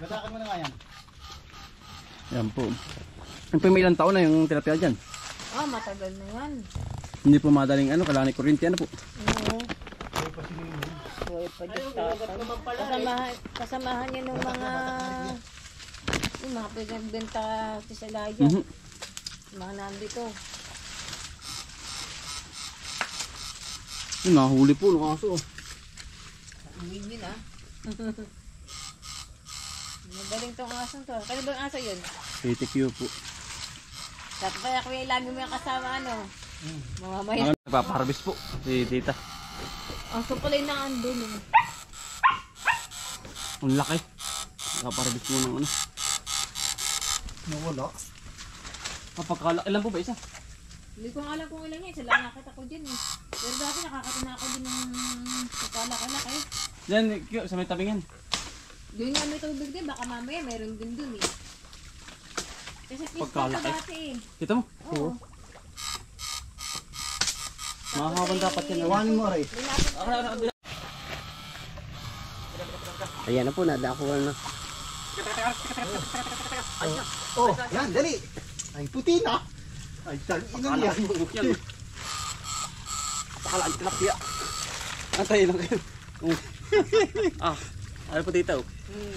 Gatakan mo na nga yan. Yan po. Yan po may ilang taon na yung tilapia dyan. Ah, matagal na yan. Hindi po madaling ano, kailangan kuryente ano po. Oo. Buhay pa dyan tatay. Kasamahan niya ng mga pinagbenta sa Laya. Mga nandito. Yung nahuli po ng aso. Uwin yun ah. Magaling tong aso to. Kano bang aso yun? PTQ po. Dapat kaya kuya lagi mo yung kasama ano? Mamamaya. Nagpaparabis po si tita. Aso pala yung naandun eh. Ang laki. Nagpaparabis po ng ano. Nawala. Kapagkalaki lang po ba isa? Hindi ko alam kung ilan yan. Sila nakita ko dyan eh. Pero dati nakakatina ako din ng pagkalaki-laki. Yan, sa may tabing yan. Doon nga may tubig din. Baka mamaya mayroon din dun eh. Kasi pista ka dati eh. Kita mo? Oo. Makakabang dapat yan. Iwanin mo rin. Ayan na po, nadakuha na. Oh, yan, dali. Ay, puti na. Ay, talinan yan. Pakalaan tilapia. Antay lang kayo. Ano po tita?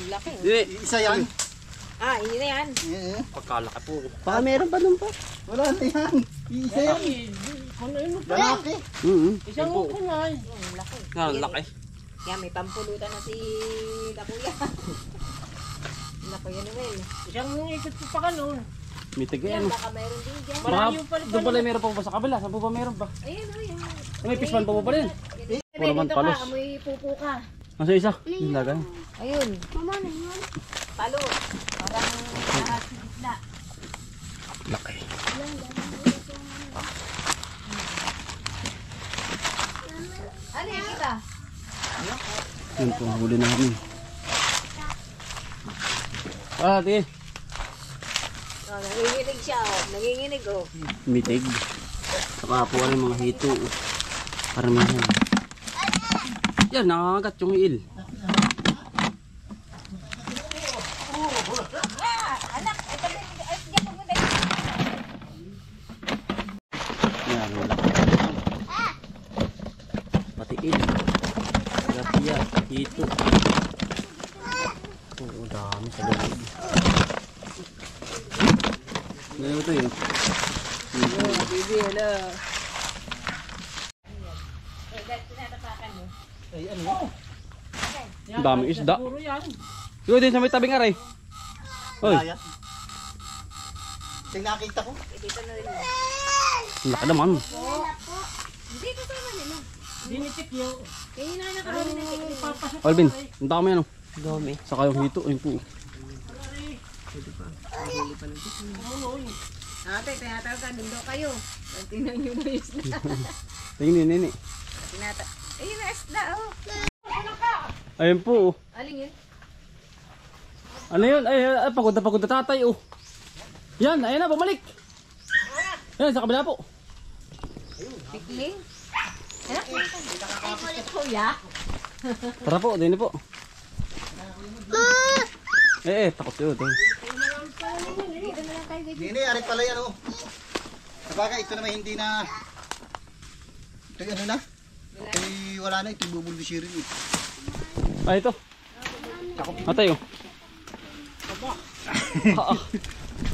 Laki. Isa yan. Ah, yun na yan. Pagkalaki po. Baka meron pa nun pa. Wala na yan. Isa yan. Lalaki. Isang uko na. Laki. Laki. Yan, may pampulutan na si Dakuya. Dakuya naman. Isang ikot pa ka nun. May tiga Yan, yan. baka mayroon din dyan. Doon pala meron pa po sa kabila. Saan po ba meron pa? Ayun, ayun. May pisman pa po pala yun. Puro naman palos. Amoy pupo ka. Nasa isa? Yung lagan. Ayun. Mama na yun. Palo. Parang lahat sa isla. Laki. Ano yan kita? Yun po, huli na kami. Tingin. Oh, nanginginig siya oh. Nanginginig oh. Mitig. Saka po yung mga hito. Paramihan. Yan, nakakagat yung il. Anak, ito din. Diyan pumunta. Yan, laki. Pati il. Tilapia, hito. Oo, dami sa loob. Ano ito yun? Bibi, hello. Tinatapakan mo. Ay, ano? Ang daming isda. Puro yan. Ikaw din sa may tabing aray. Hoy, Kaya. Tingnan nakita ko. Dito na rin mo. ang laki naman. Dito sa naman. Dinitik yung Kaya na nakahuli ng tiklik. papasok. Alvin, ang dami ano. Dami. Saka yung hito, ayun po. Ate, tinatawag ka. Dundo kayo. Tingnan nyo na yung isda. Tingnan nini. Ayun na isda oh. Ayun po. Aling yun? Ano yun? Ay, pagod na tatay oh. Yan, ayun na, bumalik. Yan, sa kabila po. Tikling? Anak, ay, kuya. Tara po, din po. Takot yun. Dito na lang kayo. Hindi, ari pala yan oh. Sabagay, ito naman hindi na. Ito ano na? Ay, wala na, ito bubulbisirin eh. Ay, ito. Atay oh.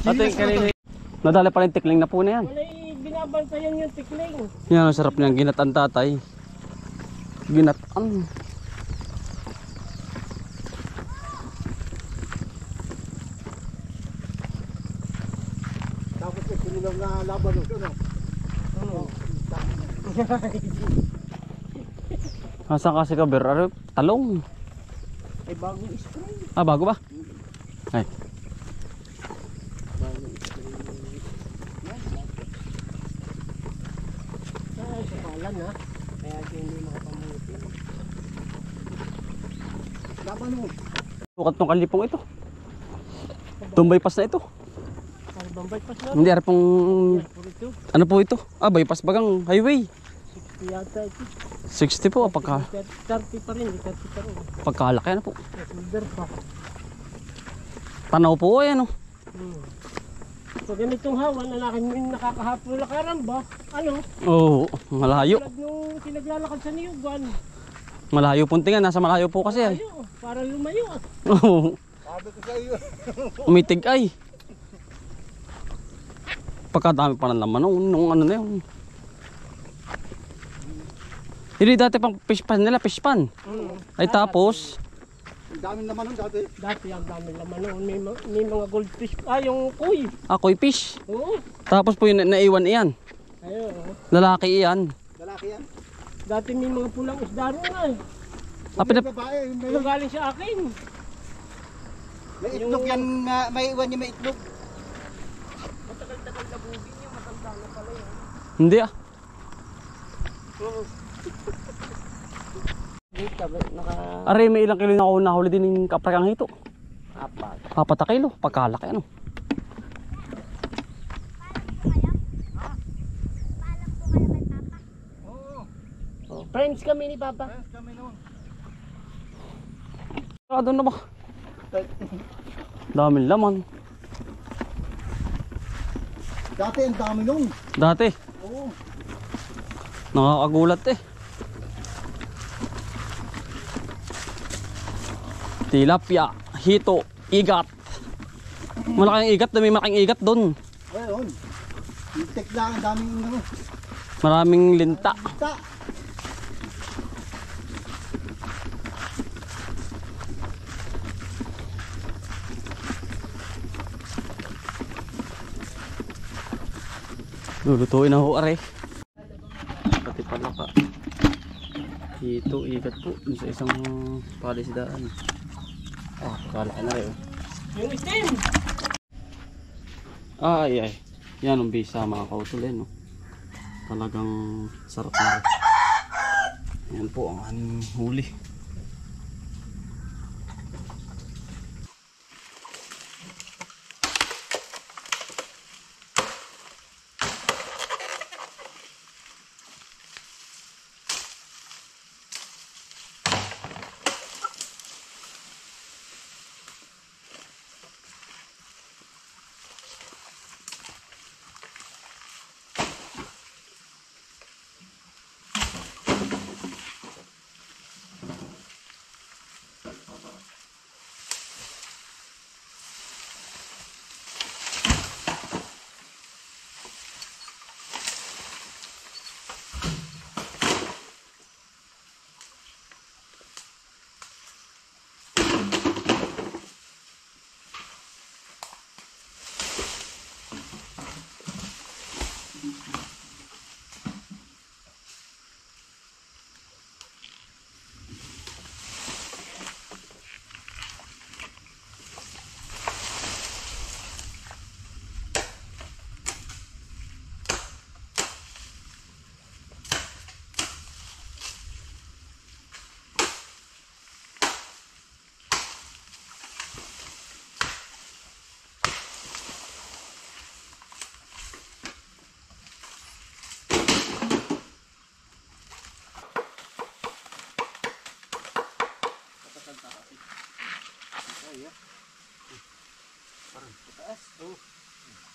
Atay, kanina. Nadali pa rin tikling na po na yan. Wala binabantayan yung tikling. Yan, ang sarap niyang ginatan tatay. Ginatan. Tapos ito nilang laban ito no? Nasaan kasi ka, Ber? Ano? Talong. Ay bagong spray. Ah, bago ba? Ay. Ay, sakalan ha. Kaya siya hindi makapamuti. Laban mo. Bukat tong kalipong ito. Itong bypass na ito. Kalbang bypass na. Hindi, ara pong... Puro ito. Ano po ito? Ah, bypass bagang highway. Yata ito. 60 po, 30 pa rin. 30 pa rin. pagkalaki na po. Silver pa. Tanaw po ay ano. So ganitong hawan na nakakahapon na karamba, ano? Oo, malayo. Tulad nung pinaglalakad sa Niyugan. Malayo puntingan, nasa malayo po kasi yan. Ayaw, para lumayo. Oo. Sabi ko sa iyo. Umitig ay. Pagkadami pa ng laman nung ano na yun. Hindi dati pang fish pan nila, fish pan. Ay tapos, Ang daming naman nun dati. Dati ang dami laman noon. May mga goldfish. Yung kuy. ako'y fish. Oo. Tapos po yung naiwan iyan. Ayun. Lalaki iyan. Lalaki yan. Dati may mga pulang isda rin na eh. May babae, may, Yung galing sa akin. may itlog yan, may iwan niya may itlog. Matagal-tagal na bugin yung matanda na pala yun. Hindi ah. Dito, naka... Aray, may ilang kilo na ako nahuli din ng kaprakang hito. Apat. 4 na kilo, pagkalaki ano. Oh, friends kami ni Papa. Kami noon. Doon na ba? Daming laman. Dati ang dami nung. Dati, Oo. nakakagulat eh. Tilapia, hito, igat. Malaking igat, may malaking igat doon. Ayun. Intek lang, ang daming ano. Maraming linta. Ta. Lulutuin na ho are. Pati palaka. Hito, igat po. Dun sa isang palisdaan. Kalaki na rin oh. Yung itim. Ay ay. Yan ang bisa mga kautulin. No? Talagang sarap na rin. Yan po ang aming huli.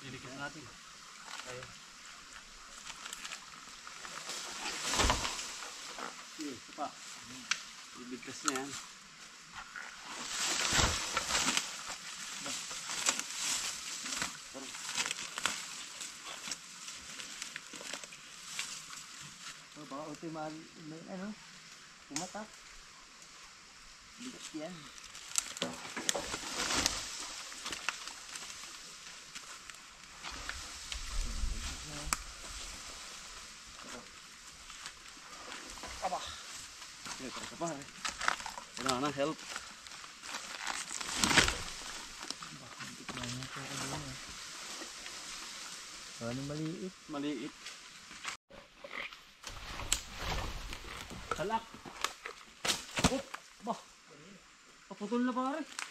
Didikit natin. Ayan. Ito pa. Ibigkas na yan. Baka ultimal, may ano, pumatak. Bigas yan. Aba. Ito ka pa eh. Wala na, help. Ano maliit? Maliit. Salak. Oh, bah. Paputol na pare.